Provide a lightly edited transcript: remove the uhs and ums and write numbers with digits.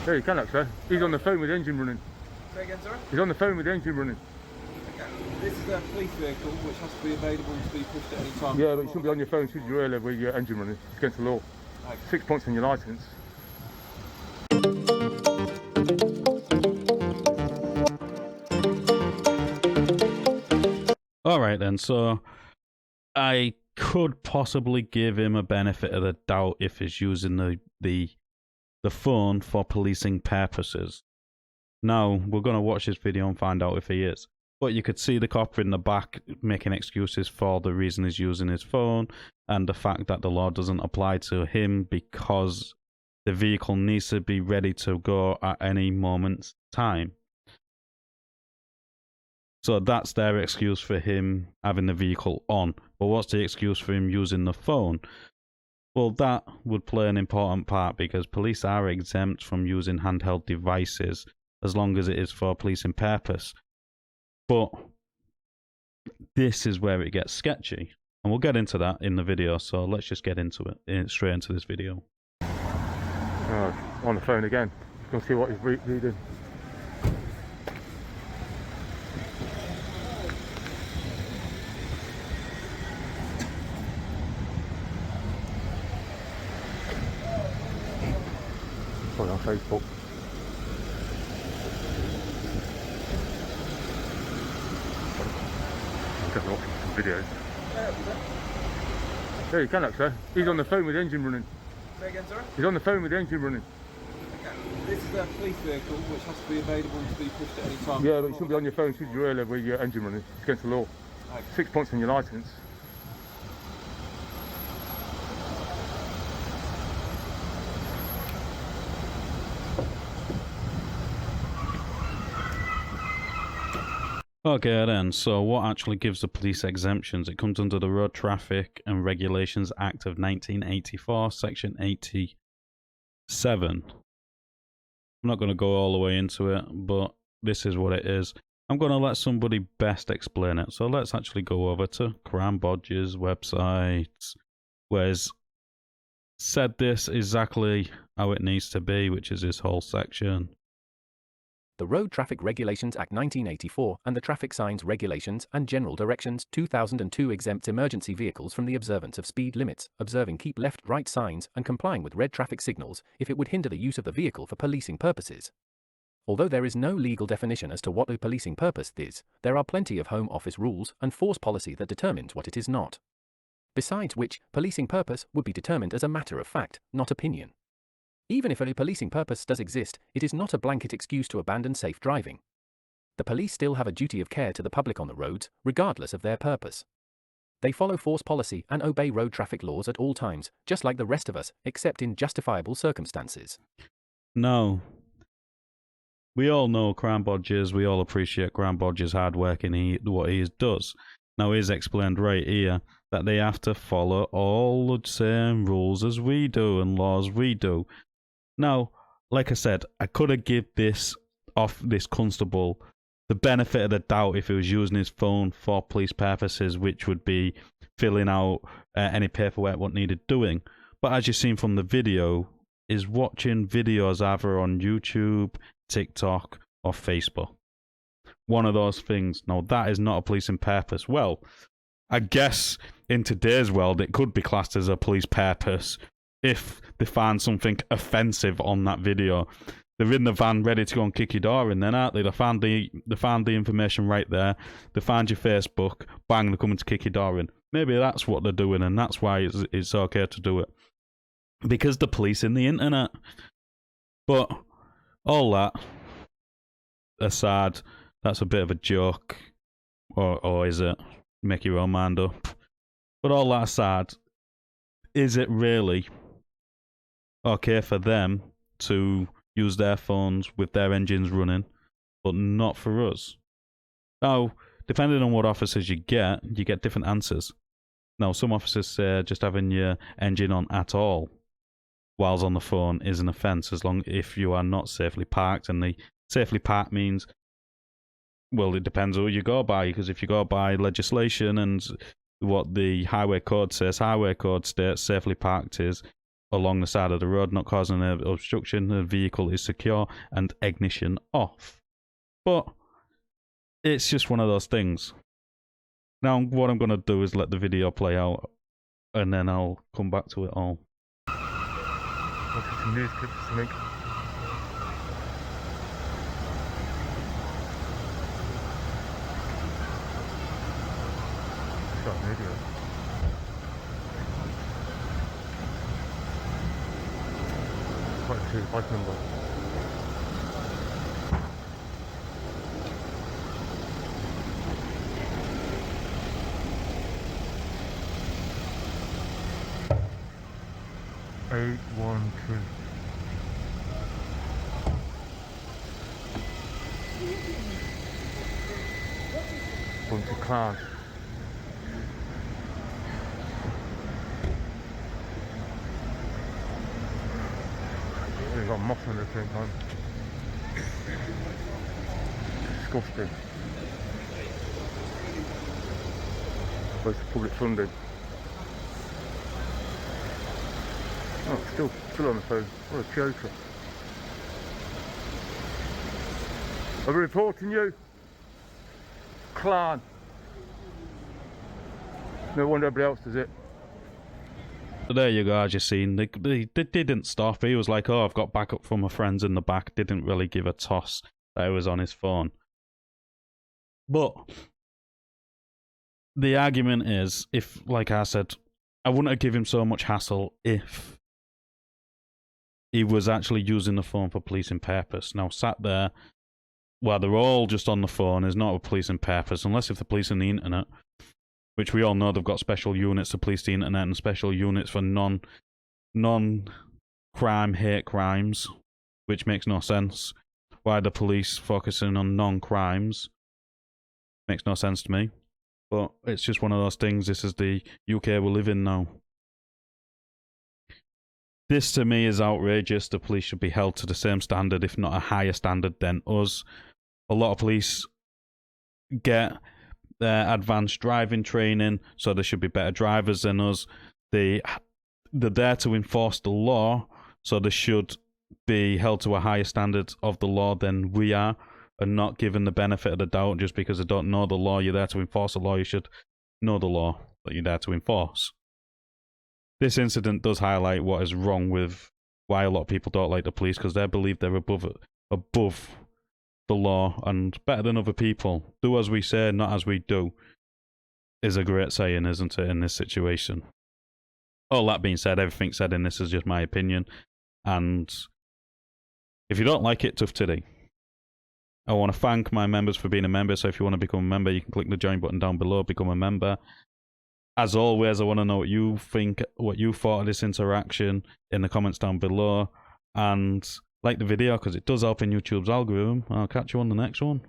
Yeah, you can actually. He's on the phone with the engine running. Say again, sorry? He's on the phone with the engine running. Okay. This is a police vehicle which has to be available to be pushed at any time. Yeah, but you shouldn't be on your phone should you earlier with your engine running. It's against the law. Okay. 6 points on your licence. Alright then, so I could possibly give him a benefit of the doubt if he's using the phone for policing purposes. Now, we're going to watch this video and find out if he is. But you could see the cop in the back making excuses for the reason he's using his phone and the fact that the law doesn't apply to him because the vehicle needs to be ready to go at any moment's time. So that's their excuse for him having the vehicle on. But what's the excuse for him using the phone? Well, that would play an important part because police are exempt from using handheld devices as long as it is for a policing purpose. But this is where it gets sketchy. And we'll get into that in the video, so let's just get into it, straight into this video. Oh, on the phone again. Go see what he's reading. Probably on Facebook. I'm definitely watching some videos. Yeah, you can actually. He's on the phone with the engine running. Say again, sorry? He's on the phone with the engine running. Okay. This is a police vehicle which has to be available to be pushed at any time. Yeah, but you shouldn't be on your phone should you earlier with your engine running. It's against the law. Okay. 6 points on your licence. Okay then, so what actually gives the police exemptions? It comes under the Road Traffic and Regulations Act of 1984, Section 87. I'm not going to go all the way into it, but this is what it is. I'm going to let somebody best explain it. So let's actually go over to Cram Bodge's website, where it's said this exactly how it needs to be, which is this whole section. The Road Traffic Regulations Act 1984 and the Traffic Signs Regulations and General Directions 2002 exempts emergency vehicles from the observance of speed limits, observing keep left-right signs and complying with red traffic signals if it would hinder the use of the vehicle for policing purposes. Although there is no legal definition as to what a policing purpose is, there are plenty of Home Office rules and force policy that determines what it is not. Besides which, policing purpose would be determined as a matter of fact, not opinion. Even if a policing purpose does exist, it is not a blanket excuse to abandon safe driving. The police still have a duty of care to the public on the roads, regardless of their purpose. They follow force policy and obey road traffic laws at all times, just like the rest of us, except in justifiable circumstances. No. We all know Cram Bodges, we all appreciate Cram Bodges' hard work and what he does. Now he's explained right here that they have to follow all the same rules as we do and laws we do. Now, like I said, I could have given this constable the benefit of the doubt if he was using his phone for police purposes, which would be filling out any paperwork what needed doing. But as you've seen from the video, is watching videos either on YouTube, TikTok, or Facebook. One of those things. Now, that is not a policing purpose. Well, I guess in today's world, it could be classed as a police purpose if they find something offensive on that video. They're in the van ready to go and kick your door in then, aren't they? They found the information right there. They found your Facebook. Bang, they're coming to kick your door in. Maybe that's what they're doing, and that's why it's okay to do it. Because the police in the internet. But all that aside, that's a bit of a joke. Or is it? Make your own mind up. But all that aside, is it really okay for them to use their phones with their engines running, but not for us? Now, depending on what officers you get different answers. Now, some officers say just having your engine on at all whilst on the phone is an offence if you are not safely parked. And the safely parked means, well, it depends who you go by, because if you go by legislation and what the highway code says, highway code states safely parked is along the side of the road, not causing an obstruction. The vehicle is secure and ignition off. But it's just one of those things. Now, what I'm going to do is let the video play out, and then I'll come back to it all. Some news clips or something. Shot video. Quite a true bike number. Eight, 1, 2. Bunch of cars. They've got moss on the same time. Disgusting. But it's public funding. Oh, still on the phone. What a joker. I'm reporting you. Clan. No wonder everybody else does it. So there you go, as you've seen. They didn't stop. He was like, oh, I've got backup from my friends in the back. Didn't really give a toss that it was on his phone. But the argument is, if, like I said, I wouldn't have given him so much hassle if he was actually using the phone for policing purpose. Now, sat there, well, they're all just on the phone, is not a policing purpose, unless if they're policing the internet, which we all know they've got special units to police the internet and special units for non-crime, hate crimes, which makes no sense. Why the police focusing on non-crimes makes no sense to me. But it's just one of those things. This is the UK we live in now. This to me is outrageous. The police should be held to the same standard, if not a higher standard than us. A lot of police get their advanced driving training, so they should be better drivers than us. They're there to enforce the law, so they should be held to a higher standard of the law than we are, and not given the benefit of the doubt just because they don't know the law. You're there to enforce the law. You should know the law that you're there to enforce. This incident does highlight what is wrong with why a lot of people don't like the police, because they believe they're above the law and better than other people. Do as we say, not as we do, is a great saying, isn't it, in this situation? All that being said, everything said in this is just my opinion, and if you don't like it, tough titty. I want to thank my members for being a member, so if you want to become a member, you can click the join button down below, become a member. As always, I want to know what you think, what you thought of this interaction in the comments down below, and like the video because it does help in YouTube's algorithm. I'll catch you on the next one.